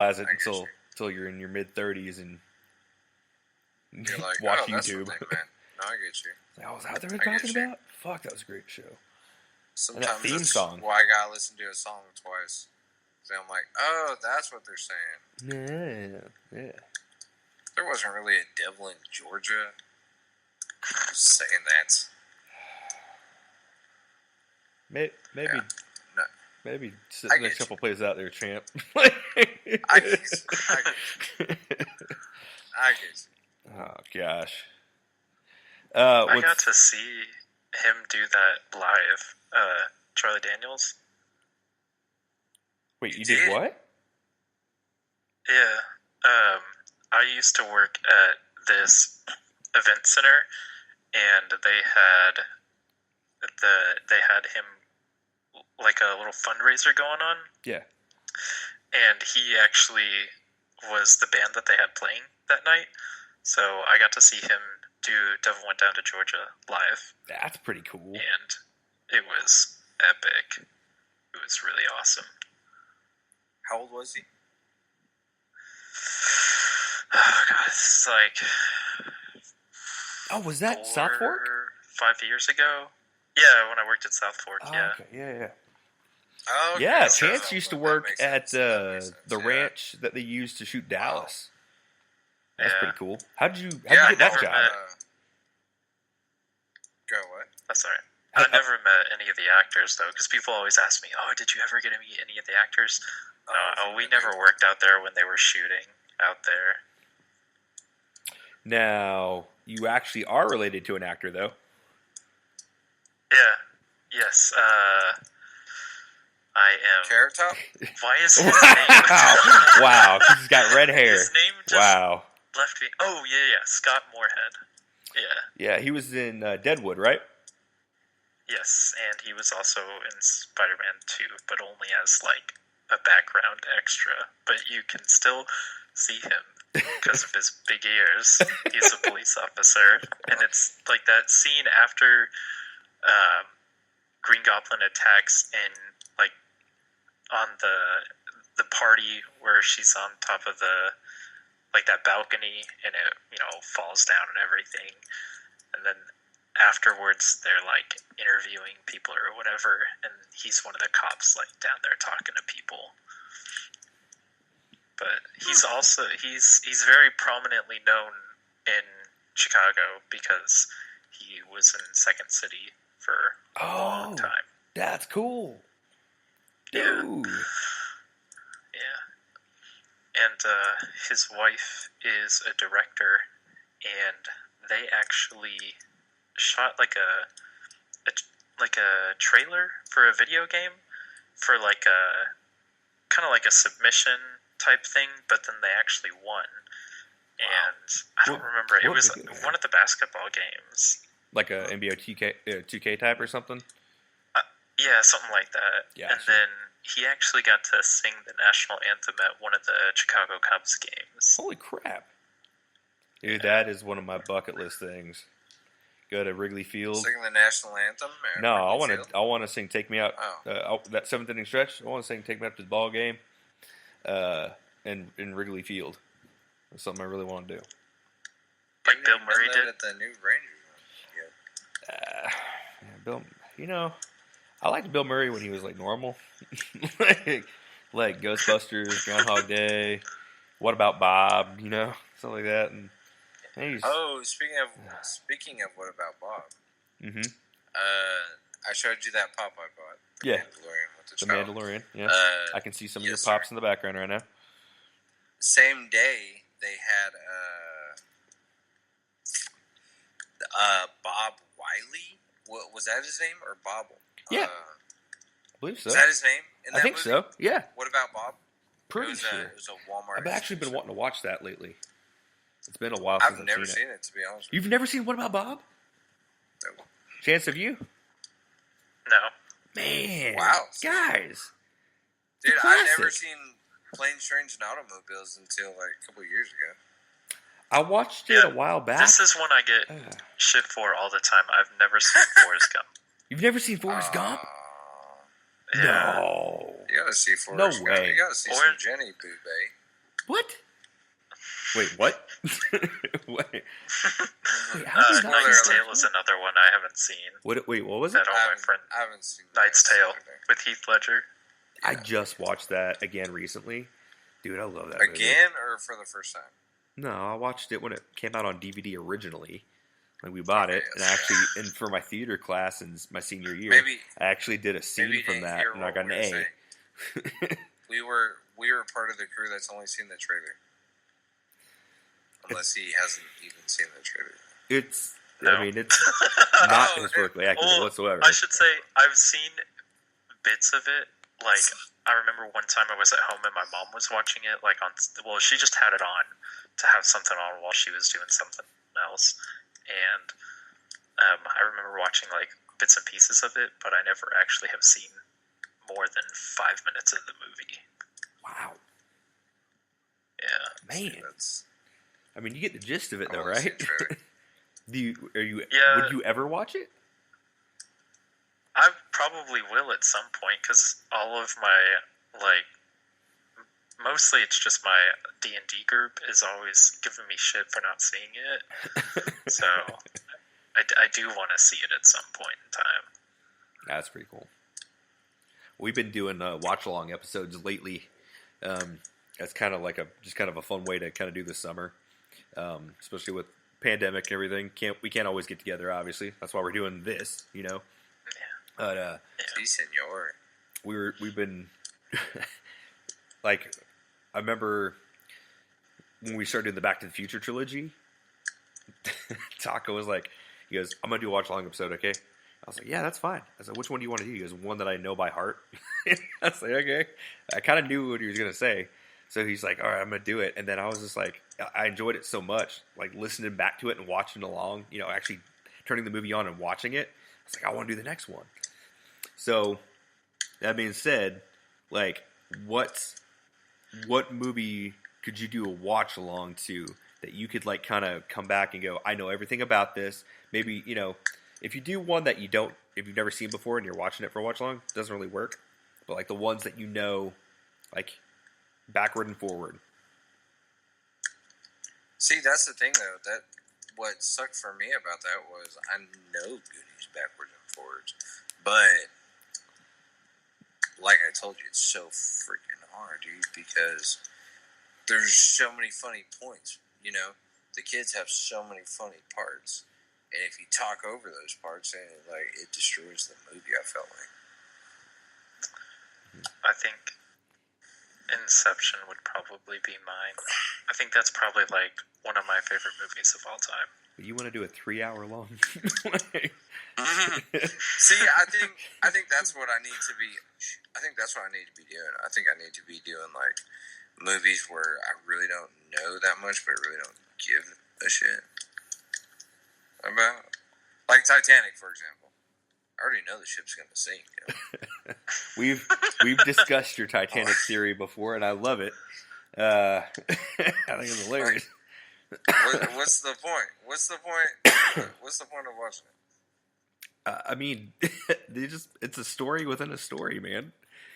realize it I get you. until you're in your mid-30s and You're like, watch oh, that's YouTube. what they meant. No, I get you. I was out there I get talking you. about. Fuck, that was a great show. And Sometimes that theme that's song. why I gotta listen to a song twice. So I'm like, oh, that's what they're saying. Yeah. There wasn't really a devil in Georgia. I'm just saying that. Maybe Yeah. No. maybe sit I the next get couple plays out there, champ. I get you. Oh gosh. I got to see him do that live. Charlie Daniels. Wait, you did what? Yeah. I used to work at this event center, and they had him like a little fundraiser going on. Yeah. And he actually was the band that they had playing that night. So I got to see him do Devil Went Down to Georgia live. That's pretty cool. And it was epic. It was really awesome. How old was he? Oh, God, this is like... Oh, was that South Fork? 5 years ago. Yeah, when I worked at South Fork, yeah. Okay, yeah. Oh, okay. Yeah, So Chance used to work at the yeah. ranch that they used to shoot Dallas. That's Yeah. pretty cool. How'd you Yeah, get I that never job? Go what? That's all right. I never met any of the actors, though, because people always ask me, oh, did you ever get to meet any of the actors? No, we never worked out there when they were shooting out there. Now, you actually are related to an actor, though. Yeah. Yes. I am. Carrot Top? Why is his name... Wow, he's got red hair. His name just Wow. left me... Oh, yeah. Scott Moorhead. Yeah. Yeah, he was in Deadwood, right? Yes, and he was also in Spider-Man 2, but only as, like, a background extra. But you can still see him because of his big ears. He's a police officer. And it's, like, that scene after Green Goblin attacks and, like, on the party where she's on top of the, like, that balcony and it, falls down and everything. And then afterwards they're like interviewing people or whatever, and he's one of the cops like down there talking to people. But he's also he's very prominently known in Chicago because he was in Second City for a long time. That's cool. Yeah. Dude. Yeah. And his wife is a director, and they actually shot like a trailer for a video game for like a kind of like a submission type thing, but then they actually won. And I don't remember. It was one of the basketball games, Like a NBA 2K type or something. Yeah, something like that. Yeah, and then he actually got to sing the national anthem at one of the Chicago Cubs games. Holy crap. Dude, that is one of my bucket list things. Go to Wrigley Field. Singing the national anthem? No, I want to sing "Take Me Out." That seventh inning stretch. I want to sing "Take Me Out" to the ball game. In Wrigley Field. That's something I really want to do. Like Bill Murray did at the new Rangers. Bill. I liked Bill Murray when he was like normal, like Ghostbusters, Groundhog Day. What About Bob? Stuff like that. And speaking of What About Bob? Mm-hmm. I showed you that pop I bought. Yeah, Mandalorian with the child. Mandalorian. Yeah, I can see some of your yes, pops sir. in the background right now. Same day they had Bob Wiley. What was that his name or Bobble? Yeah, I believe so. Is that his name? I think so. Yeah. What About Bob? Pretty sure. It was a Walmart. I've actually been wanting to watch that lately. It's been a while since I've never seen it, to be honest with you. You've never seen What About Bob? No. Chance, have you? No. Man. Wow. Guys. Dude, I've never seen Planes, Trains, and Automobiles until like a couple of years ago. I watched it a while back. This is one I get shit for all the time. I've never seen Forrest Gump. You've never seen Forrest Gump? Yeah. No. You gotta see Forrest Gump. way. You gotta see some Jenny Boubet. Wait, what? Wait, how did I Knight's Tale is another one I haven't seen. Wait, what was it? That all my friend. I haven't seen Knight's Tale with Heath Ledger. I just watched that again recently. Dude, I love that movie. Again, or for the first time? No, I watched it when it came out on DVD originally. Like, we bought it, and for my theater class in my senior year, I actually did a scene from that, and I got an A. We were part of the crew that's only seen the trailer. Unless he hasn't even seen the trailer. It's not historically accurate whatsoever. I should say, I've seen bits of it. Like, I remember one time I was at home and my mom was watching it, she just had it on to have something on while she was doing something else. And I remember watching, like, bits and pieces of it, but I never actually have seen more than 5 minutes of the movie. Wow. Yeah. Man. I mean, you get the gist of it, though, right? Would you ever watch it? I probably will at some point, because all of my, mostly it's just my D&D group is always giving me shit for not seeing it. So, I do want to see it at some point in time. That's pretty cool. We've been doing watch-along episodes lately. That's kind of like a fun way to kind of do this summer. Especially with pandemic and everything. We can't always get together, obviously. That's why we're doing this, you know. But Si, senor. we've been like, I remember when we started the Back to the Future trilogy. Taco was like, he goes, "I'm gonna do a watch along episode, okay?" I was like, "Yeah, that's fine." I said, "Which one do you want to do?" He goes, "One that I know by heart." I was like, "Okay." I kind of knew what he was gonna say, so he's like, "All right, I'm gonna do it." And then I was just like, I enjoyed it so much, like listening back to it and watching along. You know, actually turning the movie on and watching it. I was like, I want to do the next one. So that being said, like, what movie could you do a watch along to that you could like kind of come back and go, I know everything about this. Maybe, you know, if you do one that if you've never seen before and you're watching it for a watch along, it doesn't really work. But like the ones that you know, like backward and forward. See, that's the thing though. That what sucked for me about that was I know Goonies backwards and forwards, but like I told you, it's so freaking hard, dude, because there's so many funny points. You know, the kids have so many funny parts, and if you talk over those parts, it destroys the movie. I felt like. I think Inception would probably be mine. I think that's probably like one of my favorite movies of all time. You want to do a 3-hour long? See, I think that's what I need to be. I think that's what I need to be doing. I think I need to be doing like movies where I really don't know that much, but really don't give a shit about, like Titanic, for example. I already know the ship's going to sink. You know? We've discussed your Titanic theory before, and I love it. I think it's hilarious. What's the point? What's the point? What's the point of watching it? I mean, it's a story within a story, man.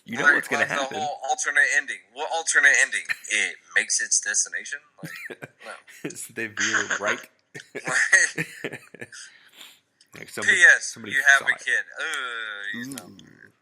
You know what's going to happen. The whole alternate ending. What alternate ending? It makes its destination? Like, no. They veer right. Like P.S. You have a kid. He's not there.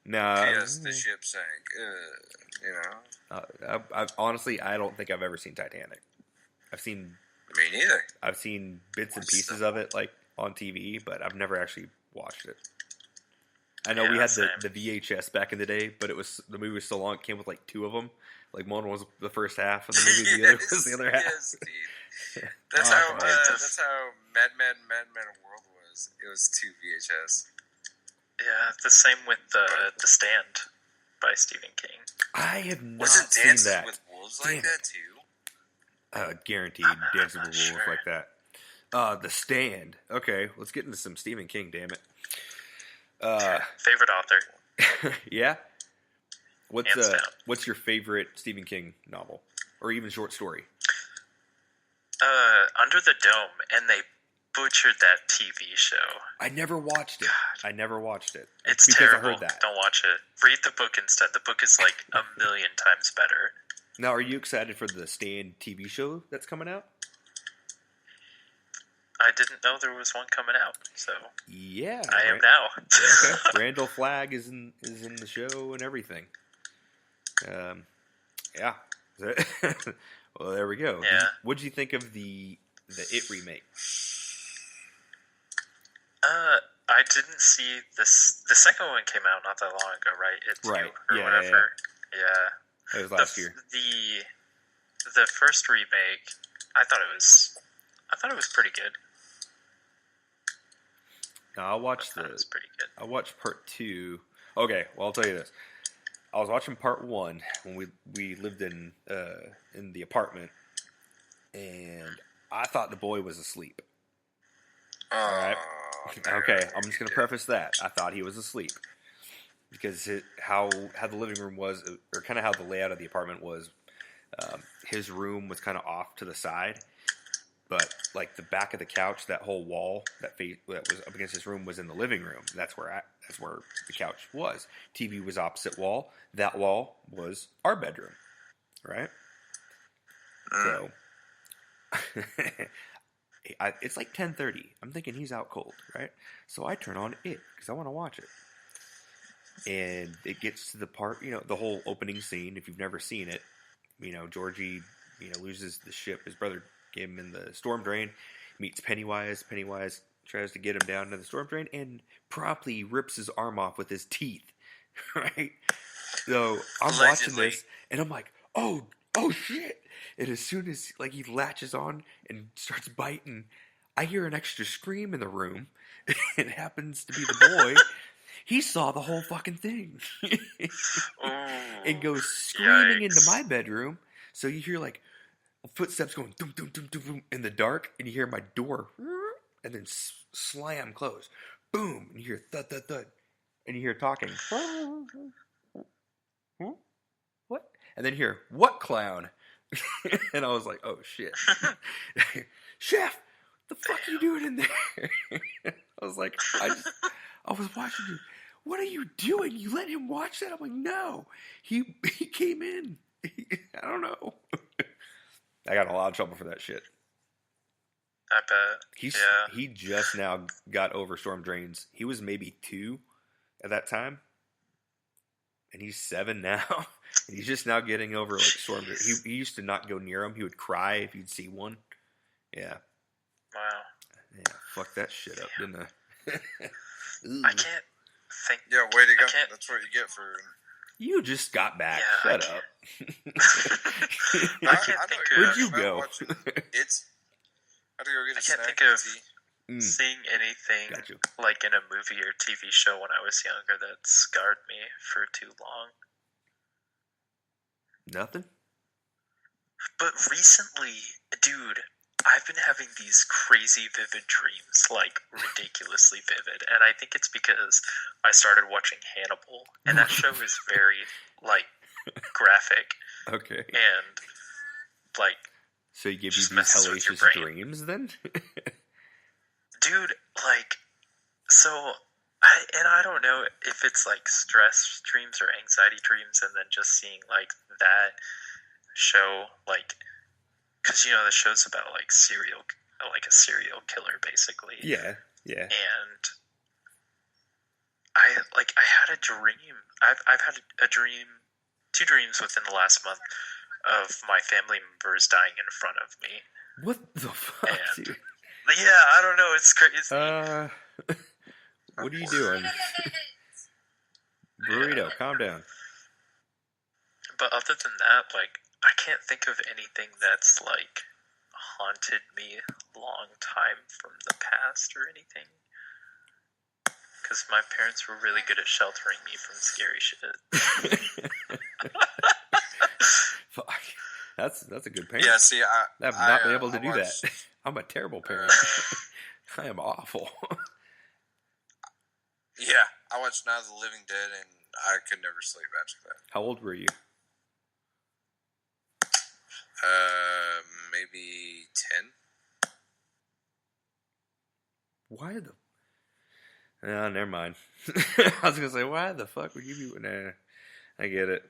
No. P.S. The ship sank. You know. Honestly, I don't think I've ever seen Titanic. Me neither. I've seen bits and pieces of it, like on TV, but I've never actually watched it. I know we had the VHS back in the day, but the movie was so long. It came with like 2 of them. Like one was the first half of the movie, the other was the other half. Yes, dude. That's how Mad Men World was. It was 2 VHS. Yeah, the same with the Stand by Stephen King. I have not Wasn't seen Dances that. with Wolves like that too? Guaranteed Dances with Wolves like that. The Stand. Okay, let's get into some Stephen King, damn it. Favorite author. Yeah? What's your favorite Stephen King novel? Or even short story? Under the Dome, and they butchered that TV show. I never watched it. God. I never watched it. It's because terrible. I heard that. Don't watch it. Read the book instead. The book is like a million times better. Now, are you excited for the Stan TV show that's coming out? I didn't know there was one coming out, so Yeah, I am now. Okay. Randall Flagg is in the show and everything. Yeah. Well, there we go. Yeah. What did you think of the It remake? I didn't see this. The second one came out not that long ago, right? It Right. Or Yeah, whatever. Yeah. It was last year. The first remake, I thought it was pretty good. No, I'll watch It was pretty good. I watched part 2. Okay, well, I'll tell you this. I was watching part 1 when we lived in the apartment, and I thought the boy was asleep. All right. Okay, I'm just gonna preface that. I thought he was asleep because how the living room was, or kind of how the layout of the apartment was. His room was kind of off to the side, but like the back of the couch, that whole wall that was up against his room was in the living room. That's where the couch was. TV was opposite wall. That wall was our bedroom, right? So it's like 10:30. I'm thinking he's out cold, right? So I turn on it because I want to watch it. And it gets to the part, the whole opening scene. If you've never seen it, Georgie, loses the ship. His brother gave him in the storm drain. Meets Pennywise. Pennywise tries to get him down to the storm drain and promptly rips his arm off with his teeth. Right? So I'm watching this and I'm like, oh shit! And as soon as he latches on and starts biting, I hear an extra scream in the room. It happens to be the boy. He saw the whole fucking thing and goes screaming into my bedroom. So you hear footsteps going doom, doom, doom, doom, doom in the dark, and you hear my door and then slam close. Boom! And you hear thud, thud, thud. And you hear talking. What? And then you hear, what clown? And I was like, oh shit. Chef, what the fuck are you doing in there? I was like, I was watching you. What are you doing? You let him watch that? I'm like, no. He came in. I don't know. I got in a lot of trouble for that shit. I bet. He just now got over storm drains. He was maybe 2 at that time. And he's 7 now. And he's just now getting over storm drains. He used to not go near them. He would cry if he'd see one. Yeah. Wow. Yeah, fuck that shit up, didn't I? I can't think. Yeah, way to go. That's what you get for. You just got back. Yeah, Shut up. I can't think of. Where'd you go? I had to go get a snack. I can't think of seeing anything like in a movie or TV show when I was younger that scarred me for too long. Nothing? But recently, dude, I've been having these crazy vivid dreams, ridiculously vivid, and I think it's because I started watching Hannibal, and that show is very, graphic. Okay. And, so you give you just these messes with your hellacious brain. dreams, then? Dude, so, I don't know if it's, stress dreams or anxiety dreams, and then just seeing, that show, because the show's about a serial killer basically. Yeah. And I had a dream. I've had a dream, 2 dreams within the last month of my family members dying in front of me. What the fuck, and, dude? Yeah, I don't know. It's crazy. What are you doing? Burrito, calm down. But other than that, I can't think of anything that's haunted me a long time from the past or anything. Because my parents were really good at sheltering me from scary shit. Fuck. That's a good parent. Yeah, see, I've not been able to do that. I'm a terrible parent. I am awful. Yeah, I watched Night of the Living Dead, and I could never sleep after that. How old were you? Maybe 10. Why the... No, never mind. I was going to say, why the fuck would you be... Nah, I get it.